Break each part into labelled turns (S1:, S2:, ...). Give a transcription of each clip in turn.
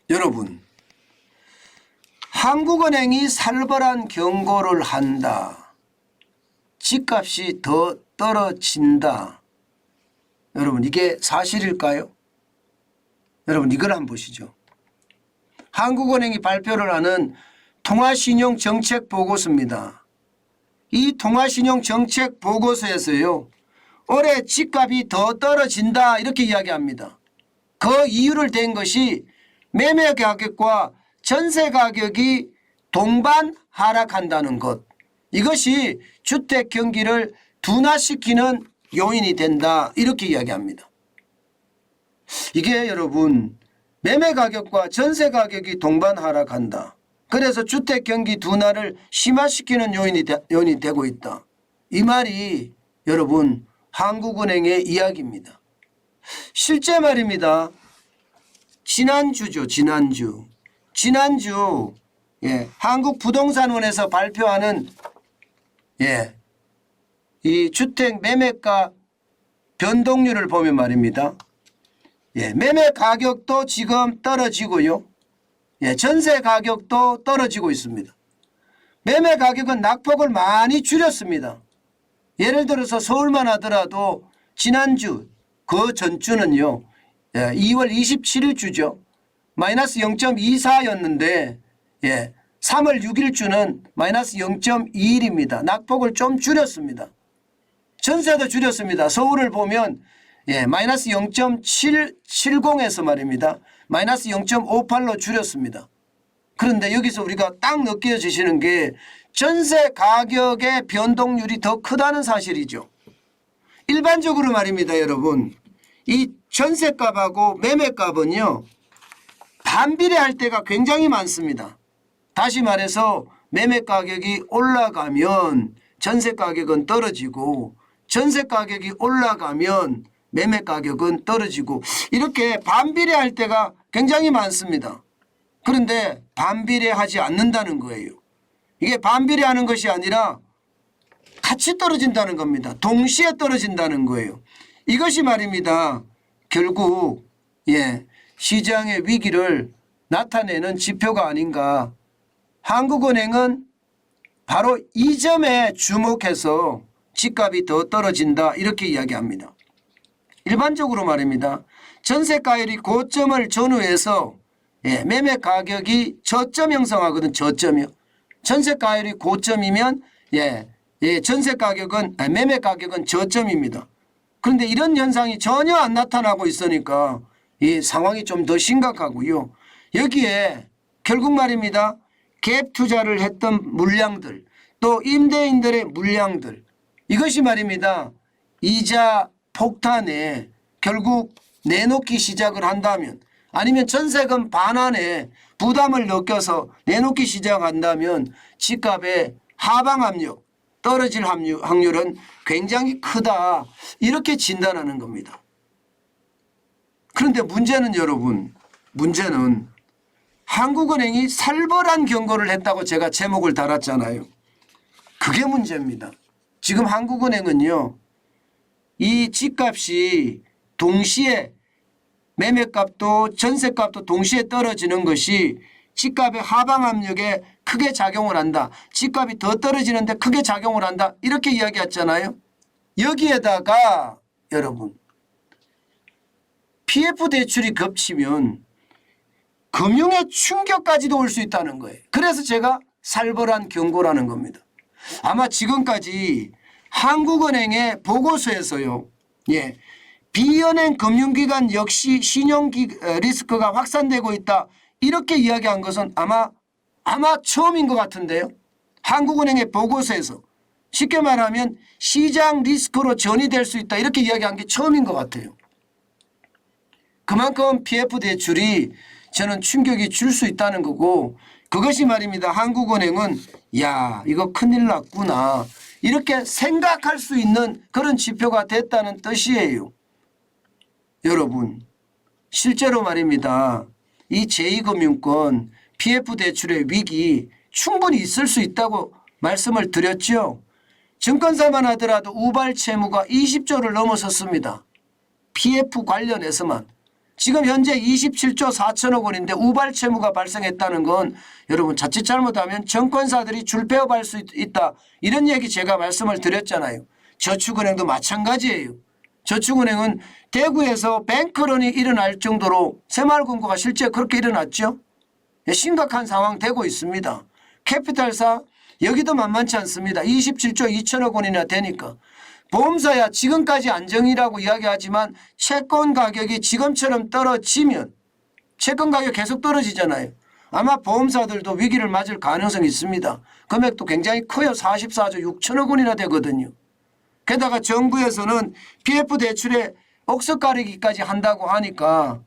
S1: 여러분, 한국은행이 살벌한 경고를 한다. 집값이 더 떨어진다. 여러분, 이게 사실일까요? 여러분, 이걸 한번 보시죠. 한국은행이 발표를 하는 통화신용정책보고서입니다. 이 통화신용정책보고서에서요, 올해 집값이 더 떨어진다 이렇게 이야기합니다. 그 이유를 댄 것이 매매 가격과 전세 가격이 동반 하락한다는 것. 이것이 주택 경기를 둔화시키는 요인이 된다 이렇게 이야기합니다. 이게 여러분, 매매 가격과 전세 가격이 동반 하락한다. 그래서 주택 경기 둔화를 심화시키는 요인이 되고 있다. 이 말이 여러분 한국은행의 이야기입니다. 실제 말입니다. 지난주 한국부동산원에서 발표하는 이 주택 매매가 변동률을 보면 말입니다. 매매 가격도 지금 떨어지고요. 전세 가격도 떨어지고 있습니다. 매매 가격은 낙폭을 많이 줄였습니다. 예를 들어서 서울만 하더라도 지난주 그 전주는요. 2월 27일 주죠. 마이너스 0.24였는데 3월 6일 주는 마이너스 0.21입니다. 낙폭을 좀 줄였습니다. 전세도 줄였습니다. 서울을 보면 마이너스 0.770에서 말입니다. 마이너스 0.58로 줄였습니다. 그런데 여기서 우리가 딱 느껴지시는 게 전세 가격의 변동률이 더 크다는 사실이죠. 일반적으로 말입니다. 여러분, 이 전세값하고 매매값은요 반비례할 때가 굉장히 많습니다. 다시 말해서 매매 가격이 올라가면 전세 가격은 떨어지고 전세 가격이 올라가면 매매 가격은 떨어지고 이렇게 반비례할 때가 굉장히 많습니다. 그런데 반비례하지 않는다는 거예요. 이게 반비례하는 것이 아니라 같이 떨어진다는 겁니다. 동시에 떨어진다는 거예요. 이것이 말입니다. 결국 시장의 위기를 나타내는 지표가 아닌가. 한국은행은 바로 이 점에 주목해서 집값이 더 떨어진다 이렇게 이야기합니다. 일반적으로 말입니다. 전세가율이 고점을 전후해서 매매 가격이 저점 형성하거든. 저점이요. 전세가율이 고점이면 전세 가격은 매매 가격은 저점입니다. 그런데 이런 현상이 전혀 안 나타나고 있으니까 이 상황이 좀 더 심각하고요. 여기에 결국 말입니다. 갭 투자를 했던 물량들 또 임대인들의 물량들 이것이 말입니다. 이자 폭탄에 결국 내놓기 시작을 한다면 아니면 전세금 반환에 부담을 느껴서 내놓기 시작한다면 집값의 하방 압력 떨어질 확률은 굉장히 크다 이렇게 진단하는 겁니다. 그런데 문제는 여러분 문제는 한국은행이 살벌한 경고를 했다고 제가 제목을 달았잖아요. 그게 문제입니다. 지금 한국은행은요. 이 집값이 동시에 매매값도 전세값도 동시에 떨어지는 것이 집값의 하방 압력에 크게 작용을 한다. 집값이 더 떨어지는데 크게 작용을 한다. 이렇게 이야기했잖아요. 여기에다가 여러분 PF 대출이 겹치면 금융의 충격까지도 올 수 있다는 거예요. 그래서 제가 살벌한 경고라는 겁니다. 아마 지금까지 한국은행의 보고서에서요. 비은행 금융기관 역시 신용 리스크가 확산되고 있다. 이렇게 이야기한 것은 아마 처음인 것 같은데요. 한국은행의 보고서에서 쉽게 말하면 시장 리스크로 전이될 수 있다. 이렇게 이야기한 게 처음인 것 같아요. 그만큼 PF 대출이 저는 충격이 줄 수 있다는 거고 그것이 말입니다. 한국은행은 야 이거 큰일 났구나. 이렇게 생각할 수 있는 그런 지표가 됐다는 뜻이에요. 여러분 실제로 말입니다. 이 제2금융권 PF 대출의 위기 충분히 있을 수 있다고 말씀을 드렸죠. 증권사만 하더라도 우발 채무가 20조를 넘어섰습니다. PF 관련해서만. 지금 현재 27조 4천억 원인데 우발 채무가 발생했다는 건 여러분 자칫 잘못하면 정권사들이 줄 폐업할 수 있다. 이런 얘기 제가 말씀을 드렸잖아요. 저축은행도 마찬가지예요. 저축은행은 대구에서 뱅크런이 일어날 정도로 새마을금고가 실제 그렇게 일어났죠. 심각한 상황 되고 있습니다. 캐피탈사 여기도 만만치 않습니다. 27조 2천억 원이나 되니까. 보험사야 지금까지 안정이라고 이야기하지만 채권 가격이 지금처럼 떨어지면 채권 가격 계속 떨어지잖아요. 아마 보험사들도 위기를 맞을 가능성이 있습니다. 금액도 굉장히 커요. 44조 6천억 원이나 되거든요. 게다가 정부에서는 PF 대출에 억석 가리기까지 한다고 하니까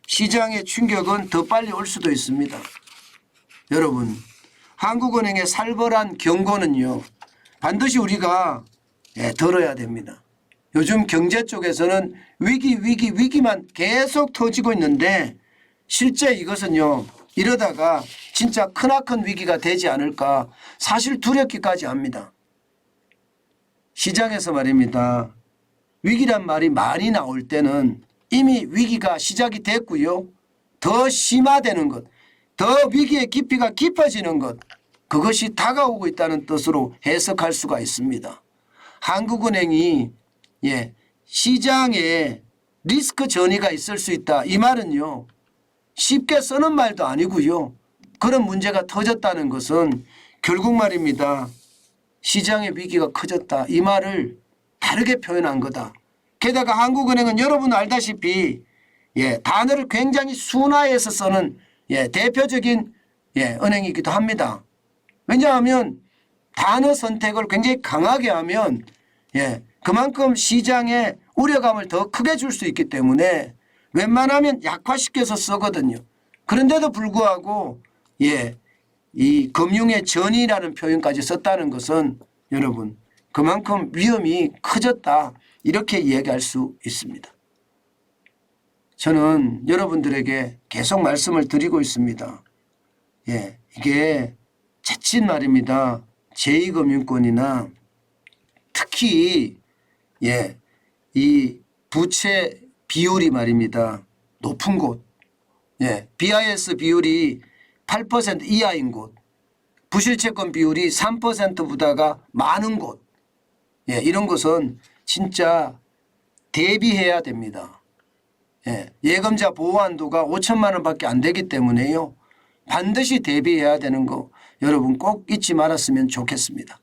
S1: 시장의 충격은 더 빨리 올 수도 있습니다. 여러분, 한국은행의 살벌한 경고는요, 반드시 우리가 들어야 됩니다. 요즘 경제 쪽에서는 위기만 계속 터지고 있는데 실제 이것은요, 이러다가 진짜 크나큰 위기가 되지 않을까 사실 두렵기까지 합니다. 시장에서 말입니다. 위기란 말이 많이 나올 때는 이미 위기가 시작이 됐고요. 더 심화되는 것, 더 위기의 깊이가 깊어지는 것, 그것이 다가오고 있다는 뜻으로 해석할 수가 있습니다. 한국은행이 시장에 리스크 전이가 있을 수 있다. 이 말은요. 쉽게 쓰는 말도 아니고요. 그런 문제가 터졌다는 것은 결국 말입니다. 시장의 위기가 커졌다. 이 말을 다르게 표현한 거다. 게다가 한국은행은 여러분 알다시피 단어를 굉장히 순화해서 쓰는 대표적인 은행이기도 합니다. 왜냐하면 단어 선택을 굉장히 강하게 하면 그만큼 시장에 우려감을 더 크게 줄 수 있기 때문에 웬만하면 약화시켜서 쓰거든요. 그런데도 불구하고 이 금융의 전이라는 표현까지 썼다는 것은 여러분 그만큼 위험이 커졌다 이렇게 이야기할 수 있습니다. 저는 여러분들에게 계속 말씀을 드리고 있습니다. 이게 자칫 말입니다. 제2금융권이나 특히 이 부채 비율이 말입니다. 높은 곳, BIS 비율이 8% 이하인 곳, 부실채권 비율이 3%보다가 많은 곳, 이런 것은 진짜 대비해야 됩니다. 예금자 보호 한도가 5천만 원밖에 안 되기 때문에요. 반드시 대비해야 되는 거 여러분 꼭 잊지 말았으면 좋겠습니다.